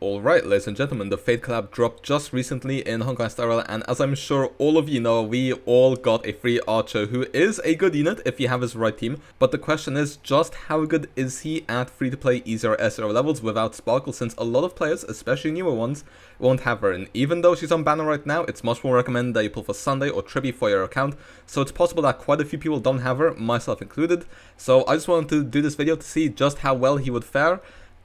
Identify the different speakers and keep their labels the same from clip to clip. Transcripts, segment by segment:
Speaker 1: Alright, ladies and gentlemen, the Fate collab dropped just recently in Honkai Style, and as I'm sure all of you know, we all got a free archer who is a good unit if you have his right team, but the question is just how good is he at free-to-play E0S0 levels without Sparkle, since a lot of players, especially newer ones, won't have her, and even though she's on banner right now, it's much more recommended that you pull for Sunday or Tribi for your account, so it's possible that quite a few people don't have her, myself included, so I just wanted to do this video to see just how well he would fare.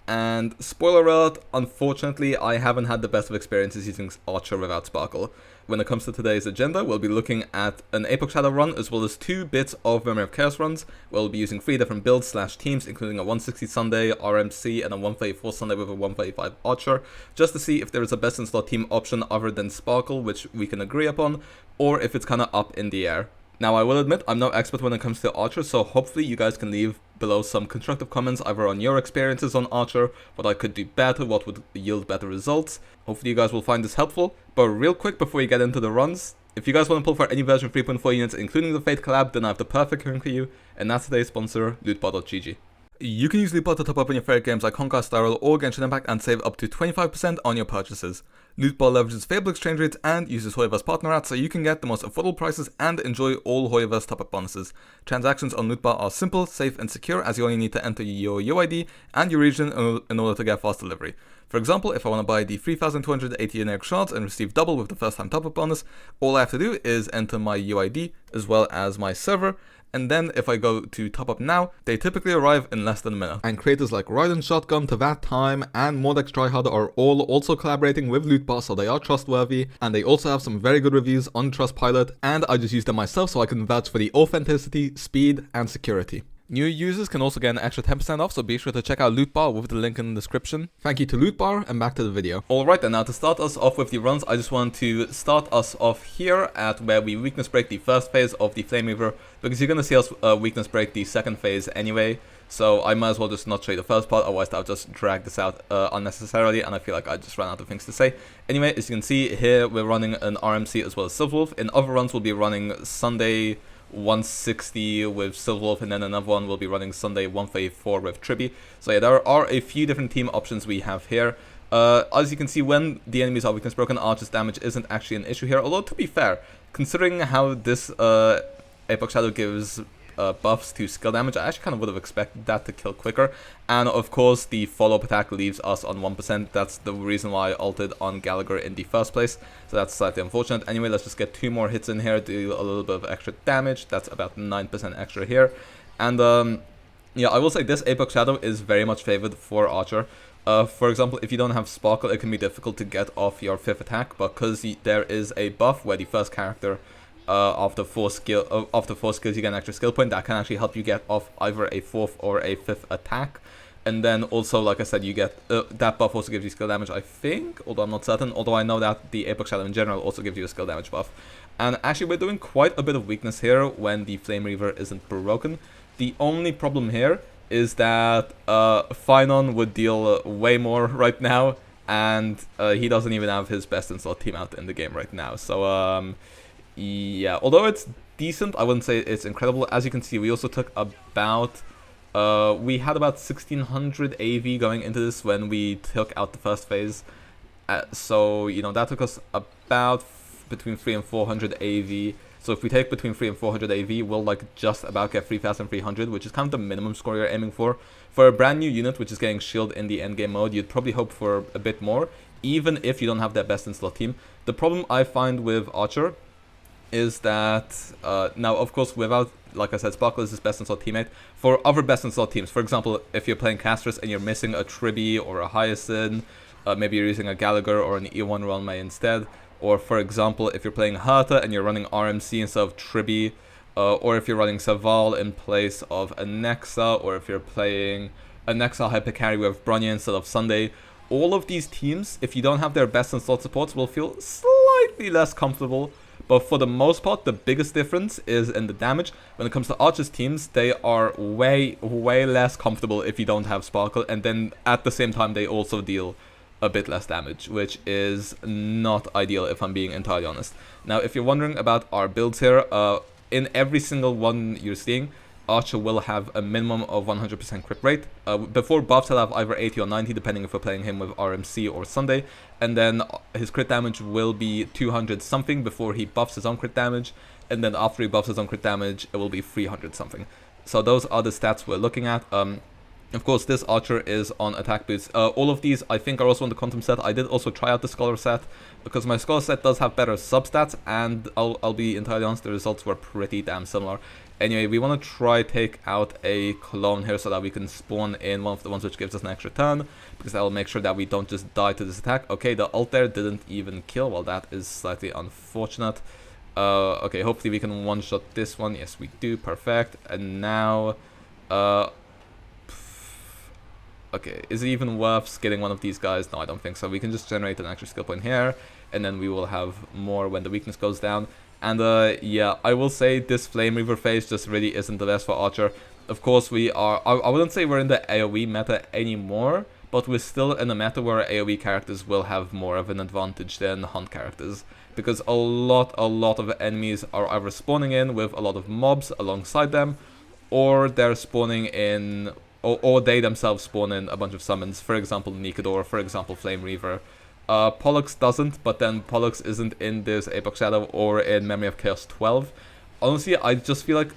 Speaker 1: And spoiler alert, unfortunately I haven't had the best of experiences using Archer without Sparkle. When it comes to today's agenda, we'll be looking at an Apoc Shadow run as well as 2 bits of Memory of Chaos runs. We'll be using 3 different builds / teams, including a 160 Sunday RMC and a 134 Sunday with a 135 Archer, just to see if there is a best in slot team option other than Sparkle, which we can agree upon, or if it's kinda up in the air. Now, I will admit, I'm no expert when it comes to Archer, so hopefully you guys can leave below some constructive comments either on your experiences on Archer, what I could do better, what would yield better results. Hopefully you guys will find this helpful. But real quick before you get into the runs, if you guys want to pull for any version 3.4 units, including the Fate collab, then I have the perfect link for you, and that's today's sponsor, lootbar.gg. You can use Lootbar to top up in your favorite games like Honkai Style or Genshin Impact and save up to 25% on your purchases. Lootbar leverages favorable exchange rates and uses Hoyoverse partner ads so you can get the most affordable prices and enjoy all Hoyoverse top-up bonuses. Transactions on Lootbar are simple, safe and secure, as you only need to enter your UID and your region in order to get fast delivery. For example, if I want to buy the 3,280 generic shards and receive double with the first time top-up bonus, all I have to do is enter my UID as well as my server, and then if I go to top up now, they typically arrive in less than a minute. And creators like Raiden Shotgun, To That Time, and Mordex Tryhard are all also collaborating with Lootbar, so they are trustworthy, and they also have some very good reviews on Trustpilot, and I just use them myself so I can vouch for the authenticity, speed, and security. New users can also get an extra 10% off, so be sure to check out Lootbar with the link in the description. Thank you to Lootbar, and back to the video. Alright then, now to start us off with the runs, I just want to start us off here at where we weakness break the first phase of the Flame Reaver, because you're going to see us weakness break the second phase anyway, so I might as well just not show you the first part, otherwise I'll just drag this out unnecessarily, and I feel like I just ran out of things to say. Anyway, as you can see here, we're running an RMC as well as Silverwolf. In other runs, we'll be running Sunday 160 with Silverwolf, and then another one will be running Sunday 134 with Tribi. So yeah, there are a few different team options we have here. As you can see, when the enemies are weakness broken, Archer's damage isn't actually an issue here, although to be fair, considering how this Apoc Shadow gives buffs to skill damage, I actually kind of would have expected that to kill quicker. And of course, the follow-up attack leaves us on 1%. That's the reason why I ulted on Gallagher in the first place. So that's slightly unfortunate. Anyway, let's just get 2 more hits in here, do a little bit of extra damage. That's about 9% extra here. And yeah, I will say this Apoc Shadow is very much favored for Archer. For example, if you don't have Sparkle, it can be difficult to get off your 5th attack, because there is a buff where the first character after 4 skills you get an extra skill point that can actually help you get off either a 4th or a 5th attack. And then also, like I said, you get that buff also gives you skill damage, I think, although I'm not certain, although I know that the Apoc Shadow in general also gives you a skill damage buff. And actually we're doing quite a bit of weakness here when the Flame Reaver isn't broken. The only problem here is that Finon would deal way more right now, and he doesn't even have his best in slot team out in the game right now. So yeah, although it's decent, I wouldn't say it's incredible. As you can see, we also took about, we had about 1600 AV going into this when we took out the first phase. So, you know, that took us about between 300 and 400 AV. So if we take between 300 and 400 AV, we'll like just about get 3300, which is kind of the minimum score you're aiming for. For a brand new unit, which is getting shield in the endgame mode, you'd probably hope for a bit more, even if you don't have that best in slot team. The problem I find with Archer is that, now of course without, like I said, Sparkle is his best in slot teammate. For other best in slot teams, for example, if you're playing Castress and you're missing a Tribi or a Hyacinth, maybe you're using a Gallagher or an E1 Realme instead, or for example, if you're playing Herta and you're running RMC instead of Tribi, or if you're running Saval in place of a Nexa, or if you're playing a Nexa Hypercarry with Bronya instead of Sunday, all of these teams, if you don't have their best in slot supports, will feel slightly less comfortable. But for the most part, the biggest difference is in the damage. When it comes to Archer's teams, they are way less comfortable if you don't have Sparkle, and then at the same time they also deal a bit less damage, which is not ideal if I'm being entirely honest. Now, if you're wondering about our builds here, in every single one you're seeing, Archer will have a minimum of 100% crit rate. Before buffs, he'll have either 80 or 90, depending if we're playing him with RMC or Sunday. And then his crit damage will be 200 something before he buffs his own crit damage. And then after he buffs his own crit damage, it will be 300 something. So those are the stats we're looking at. Of course, this Archer is on attack boost. All of these, I think, are also on the Quantum set. I did also try out the Scholar set, because my Scholar set does have better substats, and I'll be entirely honest, the results were pretty damn similar. Anyway, we want to try take out a clone here so that we can spawn in one of the ones which gives us an extra turn, because that will make sure that we don't just die to this attack. Okay, the ult there didn't even kill. Well, that is slightly unfortunate. Okay, hopefully we can one-shot this one. Yes, we do. Perfect. And now... okay, is it even worth skilling one of these guys? No, I don't think so. We can just generate an extra skill point here, and then we will have more when the weakness goes down. And yeah, I will say this Flame Reaver phase just really isn't the best for Archer. Of course, we are... I wouldn't say we're in the AoE meta anymore, but we're still in a meta where AoE characters will have more of an advantage than hunt characters. Because a lot of enemies are either spawning in with a lot of mobs alongside them, or they're spawning in... Or they themselves spawn in a bunch of summons. For example, Nikador, for example, Flame Reaver. Pollux doesn't, but then Pollux isn't in this Apoc Shadow or in Memory of Chaos 12. Honestly, I just feel like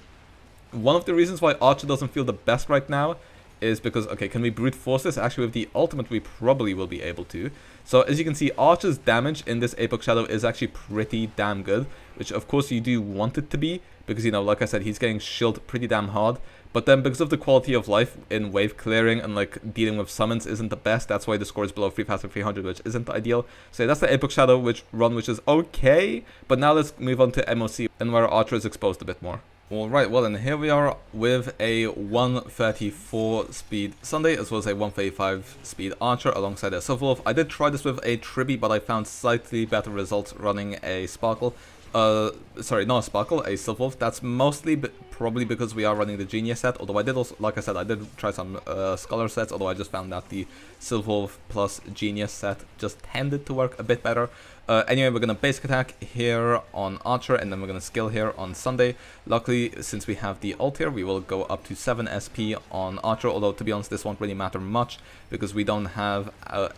Speaker 1: one of the reasons why Archer doesn't feel the best right now is because, okay, can we brute force this? Actually, with the ultimate, we probably will be able to. So, as you can see, Archer's damage in this Apoc Shadow is actually pretty damn good, which, of course, you do want it to be, because, you know, like I said, he's getting shielded pretty damn hard. But then, because of the quality of life in wave clearing and, like, dealing with summons isn't the best, that's why the score is below 3,300, which isn't ideal. So, that's the Apoc Shadow which is okay. But now let's move on to MOC, and where Archer is exposed a bit more. Alright, well, and here we are with a 134 speed Sunday, as well as a 135 speed Archer alongside a Silverwolf. I did try this with a Tribby, but I found slightly better results running a Sparkle. Sorry, not a Sparkle, a Silverwolf. That's mostly probably because we are running the Genius set, although I did also, like I said, I did try some Scholar sets, although I just found that the Silverwolf plus Genius set just tended to work a bit better. Anyway, we're going to basic attack here on Archer, and then we're going to skill here on Sunday. Luckily, since we have the ult here, we will go up to 7 SP on Archer, although to be honest, this won't really matter much, because we don't have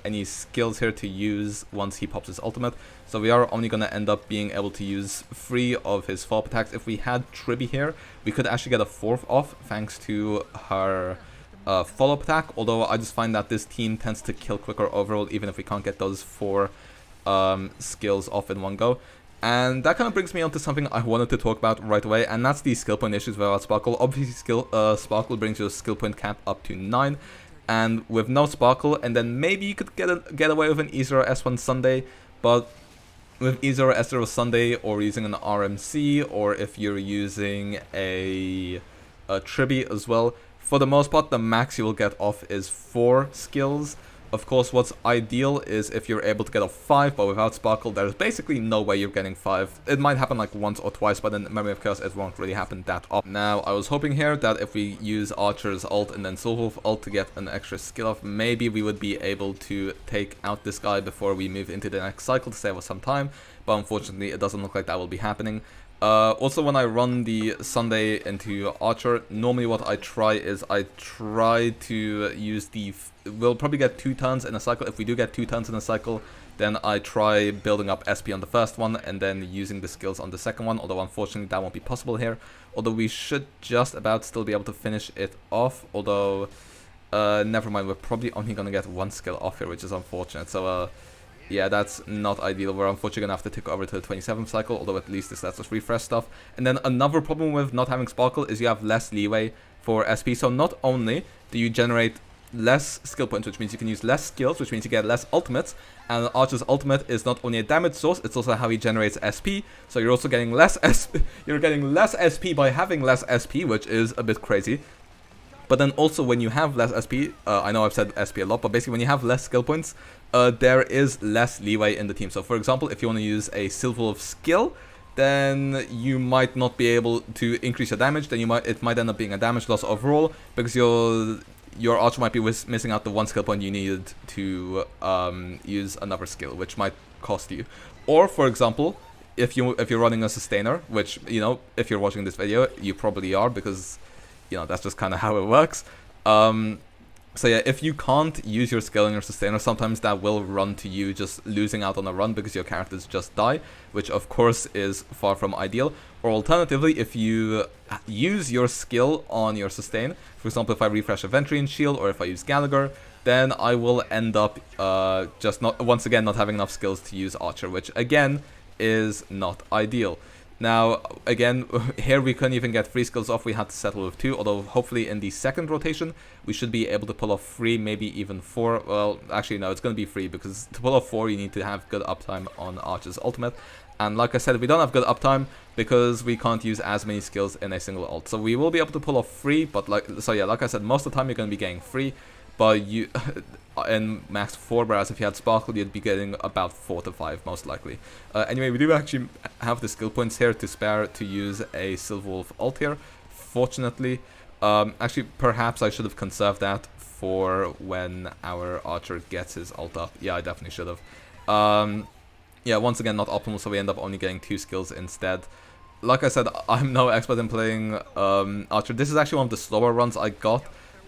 Speaker 1: any skills here to use once he pops his ultimate. So we are only going to end up being able to use 3 of his follow-up attacks. If we had Tribby here, we could actually get a 4th off, thanks to her follow-up attack, although I just find that this team tends to kill quicker overall, even if we can't get those 4 skills off in one go. And that kind of brings me on to something I wanted to talk about right away, and that's the skill point issues without Sparkle. Obviously, Sparkle brings your skill point cap up to 9, and with no Sparkle, and then maybe you could get away with an E0S1 Sunday, but with E0S0 Sunday, or using an RMC, or if you're using a Tribby as well, for the most part, the max you will get off is 4 skills. Of course, what's ideal is if you're able to get off 5, but without Sparkle, there's basically no way you're getting 5. It might happen like once or twice, but in Memory of Chaos, it won't really happen that often. Now, I was hoping here that if we use Archer's ult and then Silverwolf ult to get an extra skill off, maybe we would be able to take out this guy before we move into the next cycle to save us some time, but unfortunately, it doesn't look like that will be happening. Also, when I run the Sunday into Archer, normally what I try is I try to use the... We'll probably get 2 turns in a cycle. If we do get 2 turns in a cycle, then I try building up SP on the first one and then using the skills on the second one, although unfortunately that won't be possible here. Although we should just about still be able to finish it off, although never mind, we're probably only going to get 1 skill off here, which is unfortunate. So yeah, that's not ideal. We're unfortunately going to have to tick over to the 27th cycle, although at least this lets us refresh stuff. And then another problem with not having Sparkle is you have less leeway for SP. So not only do you generate less skill points, which means you can use less skills, which means you get less ultimates, and Archer's ultimate is not only a damage source, it's also how he generates SP, so you're also getting less SP, you're getting less SP by having less SP, which is a bit crazy. But then also when you have less SP, I know I've said SP a lot, but basically when you have less skill points, there is less leeway in the team. So for example, if you want to use a Silverwolf skill, then you might not be able to increase your damage, then it might end up being a damage loss overall, because your Archer might be missing out the 1 skill point you needed to use another skill, which might cost you. Or, for example, if you're running a Sustainer, which, you know, if you're watching this video, you probably are, because you know, that's just kind of how it works. So yeah, if you can't use your skill and your sustainer, sometimes that will run to you just losing out on a run because your characters just die, which of course is far from ideal. Or alternatively, if you use your skill on your sustain, for example, if I refresh a Ventrian shield or if I use Gallagher, then I will end up just once again not having enough skills to use Archer, which again is not ideal. Now, again, here we couldn't even get 3 skills off, we had to settle with 2, although hopefully in the second rotation, we should be able to pull off 3, maybe even 4. Well, actually, no, it's going to be 3, because to pull off 4, you need to have good uptime on Archer's ultimate. And like I said, we don't have good uptime, because we can't use as many skills in a single ult. So we will be able to pull off 3, but like I said, most of the time you're going to be getting 3. But you in max 4, whereas if you had Sparkle, you'd be getting about 4 to 5 most likely. Anyway, we do actually have the skill points here to spare to use a Silverwolf ult here, fortunately. Actually, perhaps I should have conserved that for when our Archer gets his ult up. Yeah, I definitely should have. Yeah, once again, not optimal, so we end up only getting 2 skills instead. Like I said, I'm no expert in playing Archer. This is actually one of the slower runs I got,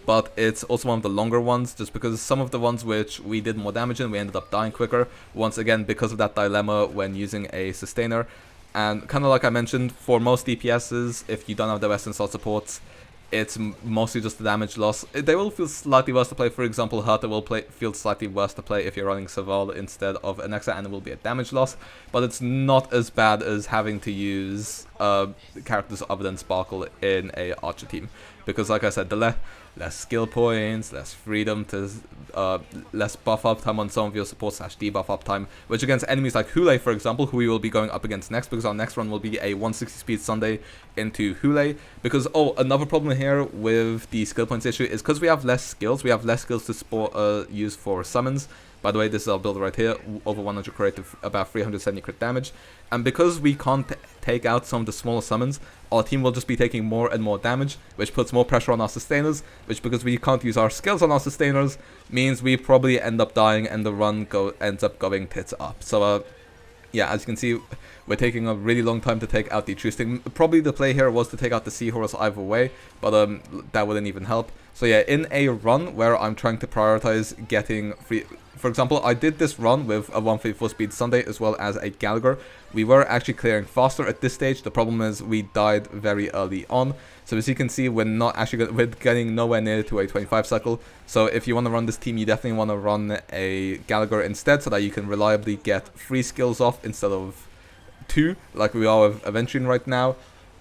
Speaker 1: but it's also one of the longer ones, just because some of the ones which we did more damage in, we ended up dying quicker, once again because of that dilemma when using a sustainer. And kind of like I mentioned, for most DPSs, if you don't have the Western slot supports, it's mostly just the damage loss. They will feel slightly worse to play. For example, Herta will feel slightly worse to play if you're running Saval instead of Alexa, and it will be a damage loss, but it's not as bad as having to use characters other than Sparkle in a Archer team, because like I said, the less skill points, less freedom to less buff uptime on some of your support / debuff uptime, which against enemies like Hule, for example, who we will be going up against next, because our next run will be a 160 speed Sunday into Hule. Because another problem here with the skill points issue is because we have less skills to use for summons. By the way, this is our build right here, over 100 crit to about 370 crit damage. And because we can't take out some of the smaller summons, our team will just be taking more and more damage, which puts more pressure on our sustainers, which, because we can't use our skills on our sustainers, means we probably end up dying and the run ends up going tits up. So, yeah, as you can see, we're taking a really long time to take out the True Sting. Probably the play here was to take out the Seahorse either way, but that wouldn't even help. So yeah, in a run where I'm trying to prioritize getting free... For example, I did this run with a 154 speed Sunday as well as a Gallagher. We were actually clearing faster at this stage. The problem is we died very early on. So as you can see, we're getting nowhere near to a 25 cycle. So if you want to run this team, you definitely want to run a Gallagher instead, so that you can reliably get 3 skills off instead of 2, like we are with Aventurian right now.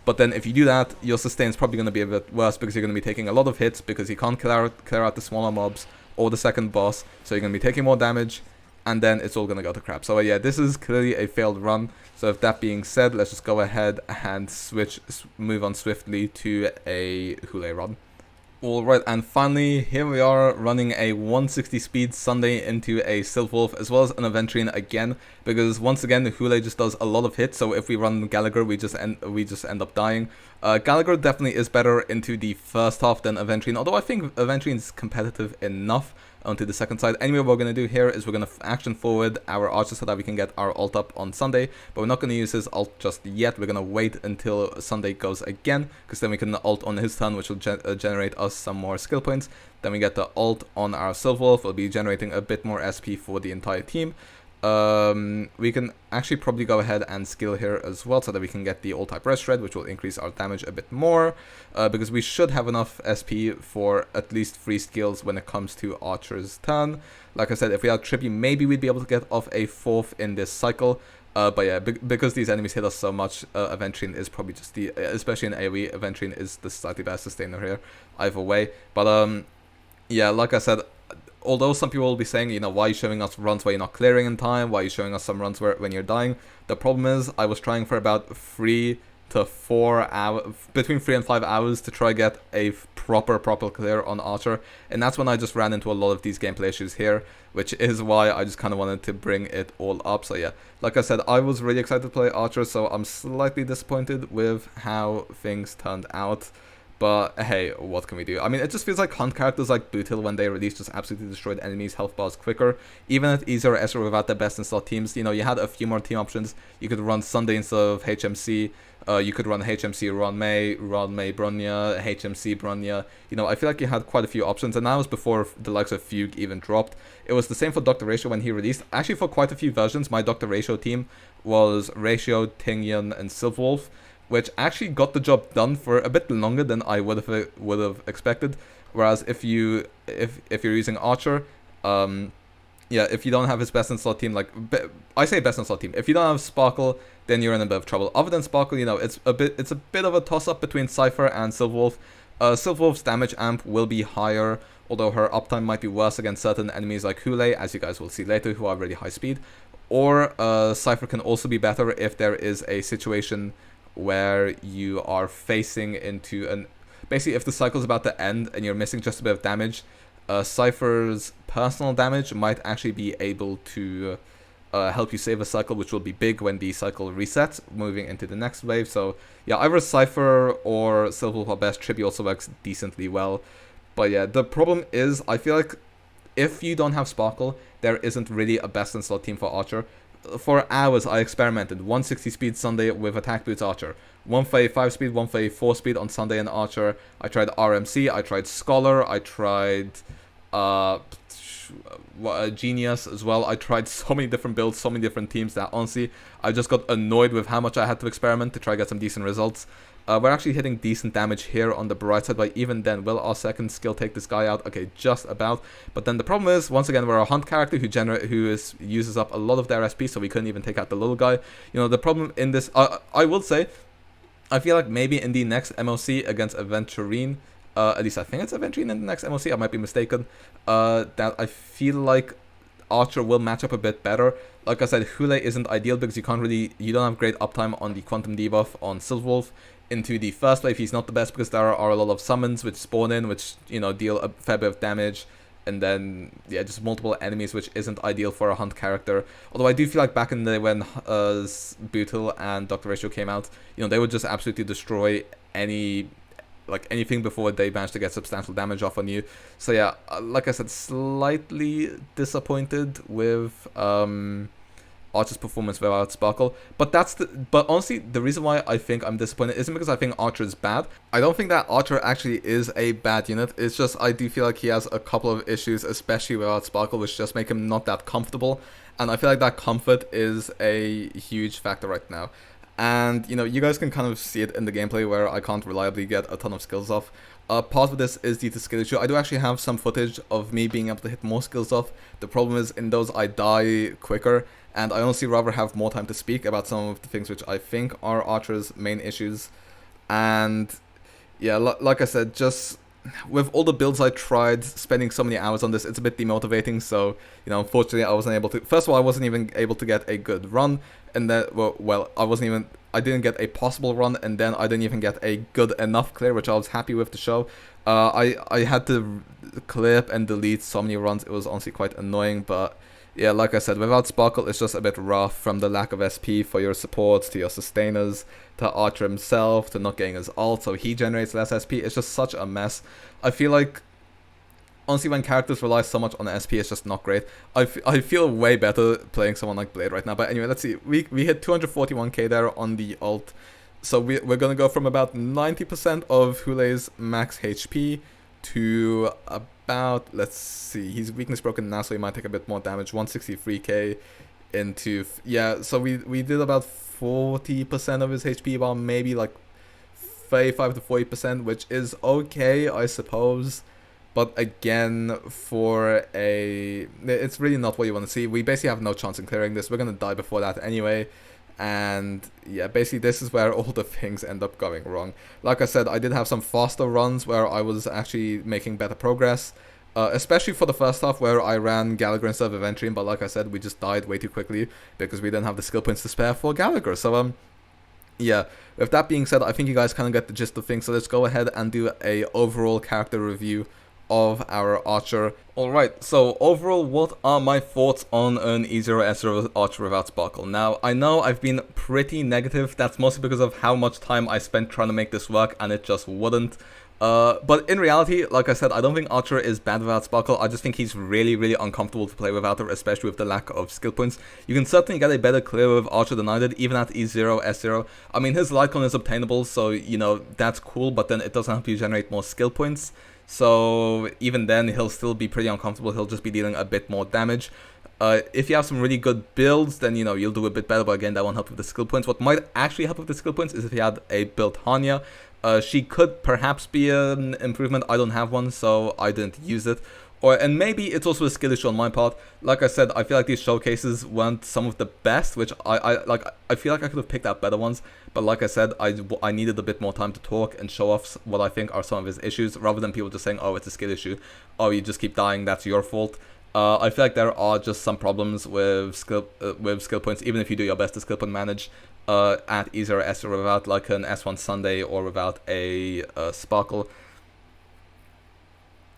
Speaker 1: But then if you do that, your sustain is probably going to be a bit worse, because you're going to be taking a lot of hits, because you can't clear out the smaller mobs or the second boss, so you're going to be taking more damage, and then it's all going to go to crap. So yeah, this is clearly a failed run. So with that being said, let's just go ahead and move on swiftly to a Hule run. Alright, and finally, here we are running a 160 speed Sunday into a Silverwolf, as well as an Aventurian again, because once again, the Hule just does a lot of hits, so if we run Gallagher, we just end up dying. Gallagher definitely is better into the first half than Aventurian, although I think Aventurian is competitive enough onto the second side. Anyway, what we're going to do here is we're going to action forward our Archer so that we can get our ult up on Sunday, but we're not going to use his ult just yet. We're going to wait until Sunday goes again, because then we can ult on his turn, which will generate us some more skill points. Then we get the ult on our Silverwolf. We'll be generating a bit more SP for the entire team. We can actually probably go ahead and skill here as well, so that we can get the all-type Res Shred, which will increase our damage a bit more, because we should have enough SP for at least 3 skills when it comes to Archer's turn. Like I said, if we had Trippy, maybe we'd be able to get off a 4th in this cycle. But yeah, because these enemies hit us so much, Aventurian is probably just especially in AoE, Aventurian is the slightly better sustainer here, either way. But yeah, like I said, although some people will be saying, you know, why are you showing us runs where you're not clearing in time? Why are you showing us some runs when you're dying? The problem is, I was trying for about 3 to 4 hours, between 3 and 5 hours, to try get a proper clear on Archer, and that's when I just ran into a lot of these gameplay issues here, which is why I just kind of wanted to bring it all up. So yeah, like I said, I was really excited to play Archer, so I'm slightly disappointed with how things turned out. But hey, what can we do? I mean, it just feels like hunt characters like Bootil, when they released, just absolutely destroyed enemies' health bars quicker. Even at E0S0 without the best in slot teams, you know, you had a few more team options. You could run Sunday instead of HMC. You could run HMC Ron May Bronya, HMC Bronya. You know, I feel like you had quite a few options, and that was before the likes of Fugue even dropped. It was the same for Dr. Ratio when he released. Actually, for quite a few versions, my Dr. Ratio team was Ratio, Tingyun, and Silverwolf, which actually got the job done for a bit longer than I would have expected. Whereas if you're using Archer, yeah, if you don't have his best in slot team, like I say best in slot team, if you don't have Sparkle, then you're in a bit of trouble. Other than Sparkle, you know, it's a bit of a toss up between Cypher and Silverwolf. Silverwolf's damage amp will be higher, although her uptime might be worse against certain enemies like Hule, as you guys will see later, who are really high speed. Or Cypher can also be better if there is a situation where you are facing into an... Basically, if the cycle is about to end and you're missing just a bit of damage, Cypher's personal damage might actually be able to help you save a cycle, which will be big when the cycle resets, moving into the next wave. So, yeah, either Cypher or Silverwolf are best. Tribi also works decently well. But yeah, the problem is, I feel like if you don't have Sparkle, there isn't really a best in slot team for Archer. For hours, I experimented 160 speed Sunday with Attack Boots Archer, 135 speed, 134 speed on Sunday and Archer. I tried RMC, I tried Scholar, I tried Genius as well. I tried so many different builds, so many different teams that honestly, I just got annoyed with how much I had to experiment to try to get some decent results. We're actually hitting decent damage here on the bright side, but even then, will our second skill take this guy out? Okay, just about. But then the problem is, once again, we're a hunt character who uses up a lot of their SP, so we couldn't even take out the little guy. You know, the problem in this, I will say, I feel like maybe in the next MOC against Aventurine, at least I think it's Aventurine in the next MOC, I might be mistaken, that I feel like Archer will match up a bit better. Like I said, Hule isn't ideal because you don't have great uptime on the Quantum debuff on Silverwolf. Into the first wave, he's not the best because there are a lot of summons which spawn in, which, you know, deal a fair bit of damage, and then, yeah, just multiple enemies, which isn't ideal for a hunt character. Although I do feel like back in the day when Bootil and Dr. Ratio came out, you know, they would just absolutely destroy anything before they managed to get substantial damage off on you. So yeah, like I said, slightly disappointed with Archer's performance without Sparkle, but honestly, the reason why I think I'm disappointed isn't because I think Archer is bad. I don't think that Archer actually is a bad unit. It's just I do feel like he has a couple of issues, especially without Sparkle, which just make him not that comfortable, and I feel like that comfort is a huge factor right now. And, you know, you guys can kind of see it in the gameplay where I can't reliably get a ton of skills off. Part of this is due to skill issue. I do actually have some footage of me being able to hit more skills off. The problem is, in those I die quicker, and I honestly rather have more time to speak about some of the things which I think are Archer's main issues. And yeah, like I said, just with all the builds I tried, spending so many hours on this, it's a bit demotivating. So, you know, unfortunately, I wasn't able to... First of all, I wasn't even able to get a good run, and then, well, I didn't get a possible run, and then I didn't even get a good enough clear, which I was happy with to show. I had to clip and delete so many runs. It was honestly quite annoying, but yeah, like I said, without Sparkle, it's just a bit rough, from the lack of SP for your supports to your sustainers to Archer himself to not getting his ult, so he generates less SP. It's just such a mess. I feel like, honestly, when characters rely so much on SP, it's just not great. I feel way better playing someone like Blade right now. But anyway, let's see. We hit 241k there on the ult. So we're going to go from about 90% of Hule's max HP to about, let's see, he's weakness broken now, so he might take a bit more damage. 163k into, yeah, so we did about 40% of his HP, while maybe like 35 to 40%, which is okay, I suppose. But again, it's really not what you want to see. We basically have no chance in clearing this. We're going to die before that anyway. And yeah, basically this is where all the things end up going wrong. Like I said, I did have some faster runs where I was actually making better progress. Especially for the first half where I ran Gallagher instead of Aventurine. But like I said, we just died way too quickly because we didn't have the skill points to spare for Gallagher. So yeah, with that being said, I think you guys kind of get the gist of things. So let's go ahead and do a overall character review of our Archer. Alright, so overall, what are my thoughts on an E0S0 Archer without Sparkle? Now, I know I've been pretty negative. That's mostly because of how much time I spent trying to make this work, and it just wouldn't. But in reality, like I said, I don't think Archer is bad without Sparkle. I just think he's really, really uncomfortable to play without her, especially with the lack of skill points. You can certainly get a better clear with Archer than I did, even at E0S0. I mean, his Lightcon is obtainable, so, you know, that's cool, but then it doesn't help you generate more skill points. So even then, he'll still be pretty uncomfortable. He'll just be dealing a bit more damage. If you have some really good builds, then, you know, you'll do a bit better, but again, that won't help with the skill points. What might actually help with the skill points is if you had a built Hanya. She could perhaps be an improvement. I don't have one, so I didn't use it. And maybe it's also a skill issue on my part. Like I said, I feel like these showcases weren't some of the best, which I feel like I could have picked out better ones. But like I said, I needed a bit more time to talk and show off what I think are some of his issues, rather than people just saying, oh, it's a skill issue. Oh, you just keep dying, that's your fault. I feel like there are just some problems with skill points, even if you do your best to skill point manage at E0S0 without like an S1 Sunday or without a Sparkle.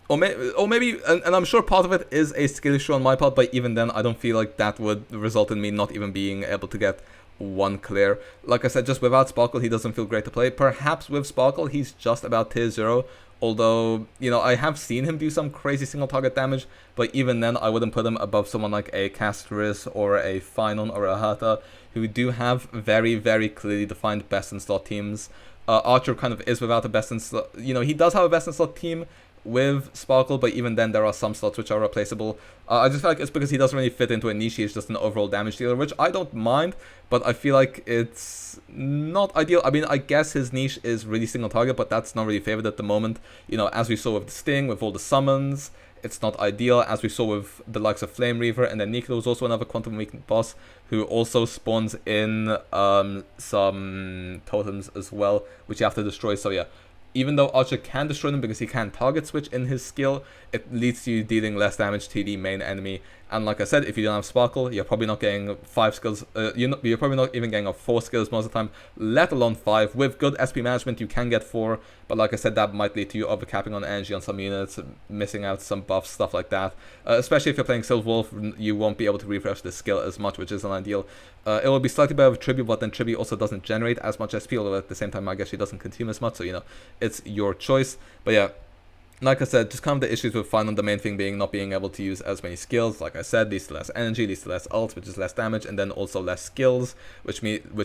Speaker 1: Or maybe, and I'm sure part of it is a skill issue on my part, but even then, I don't feel like that would result in me not even being able to get one clear. Like I said, just without Sparkle, he doesn't feel great to play. Perhaps with Sparkle, he's just about tier 0. Although, you know, I have seen him do some crazy single target damage, but even then, I wouldn't put him above someone like a Castris or a Finon or a Herta, who do have very, very clearly defined best in slot teams. Archer kind of is without a best in slot. You know, he does have a best in slot team with Sparkle, but even then there are some slots which are replaceable. I just feel like it's because he doesn't really fit into a niche. He's just an overall damage dealer, which I don't mind, but I feel like it's not ideal. I mean, I guess his niche is really single target, but that's not really favored at the moment. You know, as we saw with the Sting, with all the summons, it's not ideal, as we saw with the likes of Flame Reaver, and then Nikito was also another Quantum Weakened boss, who also spawns in some totems as well, which you have to destroy, so yeah. Even though Archer can destroy them because he can target switch in his skill, it leads to you dealing less damage to the main enemy. And like I said, if you don't have Sparkle, you're probably not getting 5 skills, you're probably not even getting 4 skills most of the time, let alone 5. With good SP management, you can get 4, but like I said, that might lead to you overcapping on energy on some units, missing out some buffs, stuff like that. Especially if you're playing Silver Wolf, you won't be able to refresh the skill as much, which isn't ideal. It will be slightly better with Tribute, but then Tribute also doesn't generate as much SP, although at the same time, I guess she doesn't consume as much, so, you know, it's your choice. But yeah, like I said, just kind of the issues with Finon, the main thing being not being able to use as many skills. Like I said, leads to less energy, leads to less ult, which is less damage, and then also less skills, which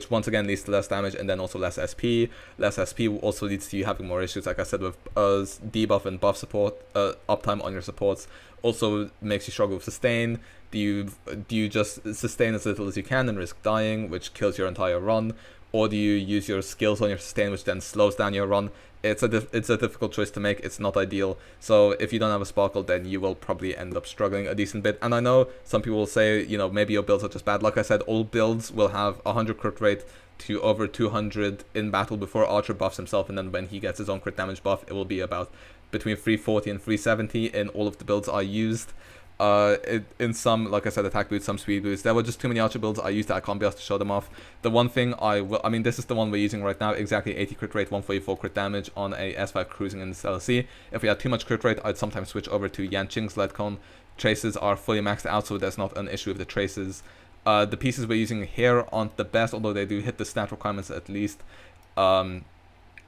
Speaker 1: once again leads to less damage, and then also less SP. Less SP also leads to you having more issues, like I said, with debuff and buff support, uptime on your supports. Also makes you struggle with sustain. Do you just sustain as little as you can and risk dying, which kills your entire run? Or do you use your skills on your sustain, which then slows down your run? It's a difficult choice to make. It's not ideal. So if you don't have a Sparkle, then you will probably end up struggling a decent bit. And I know some people will say, you know, maybe your builds are just bad. Like I said, all builds will have 100 crit rate to over 200 in battle before Archer buffs himself, and then when he gets his own crit damage buff, it will be about between 340 and 370 in all of the builds I used. In some, like I said, attack boots, some speed boots. There were just too many Archer builds I used that I can't be asked to show them off. The one thing I mean, this is the one we're using right now, exactly 80 crit rate, 144 crit damage on a S5 cruising in the LC. If we had too much crit rate, I'd sometimes switch over to Yanqing's lead cone. Traces are fully maxed out, so there's not an issue with the traces. The pieces we're using here aren't the best, although they do hit the stat requirements at least.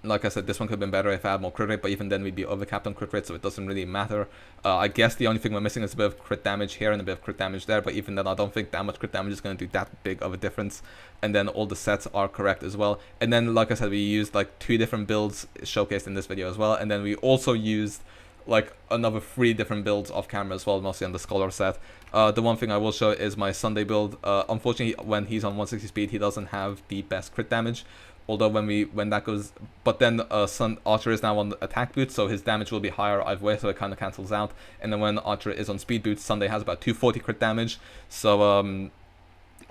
Speaker 1: Like I said, this one could have been better if I had more crit rate, but even then we'd be overcapped on crit rate, so it doesn't really matter. I guess the only thing we're missing is a bit of crit damage here and a bit of crit damage there, but even then I don't think that much crit damage is going to do that big of a difference. And then all the sets are correct as well. And then, like I said, we used like 2 different builds showcased in this video as well, and then we also used like another 3 different builds off camera as well, mostly on the Scholar set. The one thing I will show is my Sunday build. Unfortunately, when he's on 160 speed, he doesn't have the best crit damage. Although when that goes, but then Archer is now on attack boots, so his damage will be higher either way, so it kind of cancels out. And then when Archer is on speed boots, Sunday has about 240 crit damage. So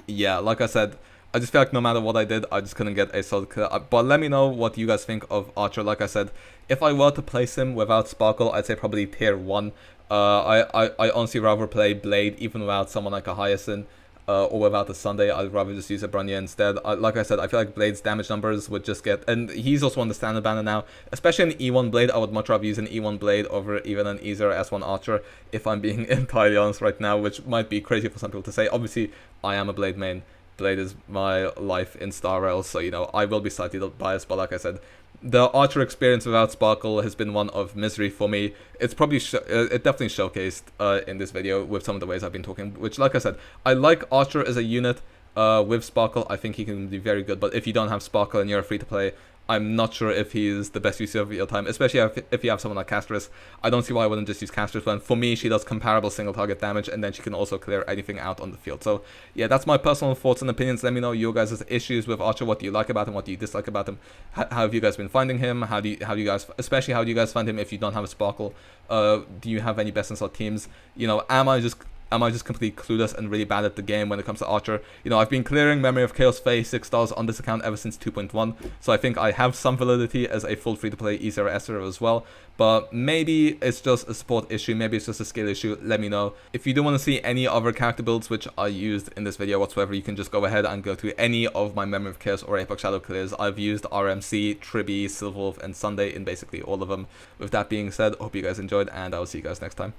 Speaker 1: yeah, like I said, I just feel like no matter what I did, I just couldn't get a solid kill. But let me know what you guys think of Archer. Like I said, if I were to place him without Sparkle, I'd say probably tier 1. I honestly rather play Blade even without someone like a Hyacinth. or without the Sunday. I'd rather just use a Bronya instead. Like I said, I feel like Blade's damage numbers would just get, and he's also on the standard banner now, especially an E1 Blade. I would much rather use an E1 Blade over even an E0S1 Archer, if I'm being entirely honest right now, which might be crazy for some people to say. Obviously, I am a Blade main. Blade is my life in Star Rail, so, you know, I will be slightly biased, but like I said, the Archer experience without Sparkle has been one of misery for me. It's probably, it definitely showcased in this video with some of the ways I've been talking, which, like I said, I like Archer as a unit with Sparkle. I think he can be very good, but if you don't have Sparkle and you're free to play, I'm not sure if he's the best use of your time, especially if you have someone like Castris. I don't see why I wouldn't just use Castris when, for me, she does comparable single target damage, and then she can also clear anything out on the field. So, yeah, that's my personal thoughts and opinions. Let me know your guys' issues with Archer. What do you like about him? What do you dislike about him? How have you guys been finding him? How do you guys, especially how do you guys find him if you don't have a Sparkle? Do you have any best in slot teams? You know, am I just completely clueless and really bad at the game when it comes to Archer? You know, I've been clearing Memory of Chaos Fae 6 stars on this account ever since 2.1, so I think I have some validity as a full free-to-play E0S0 as well, but maybe it's just a support issue, maybe it's just a skill issue. Let me know. If you do want to see any other character builds which I used in this video whatsoever, you can just go ahead and go through any of my Memory of Chaos or Apoc Shadow clears. I've used RMC, Tribby, Silverwolf, and Sunday in basically all of them. With that being said, hope you guys enjoyed, and I will see you guys next time.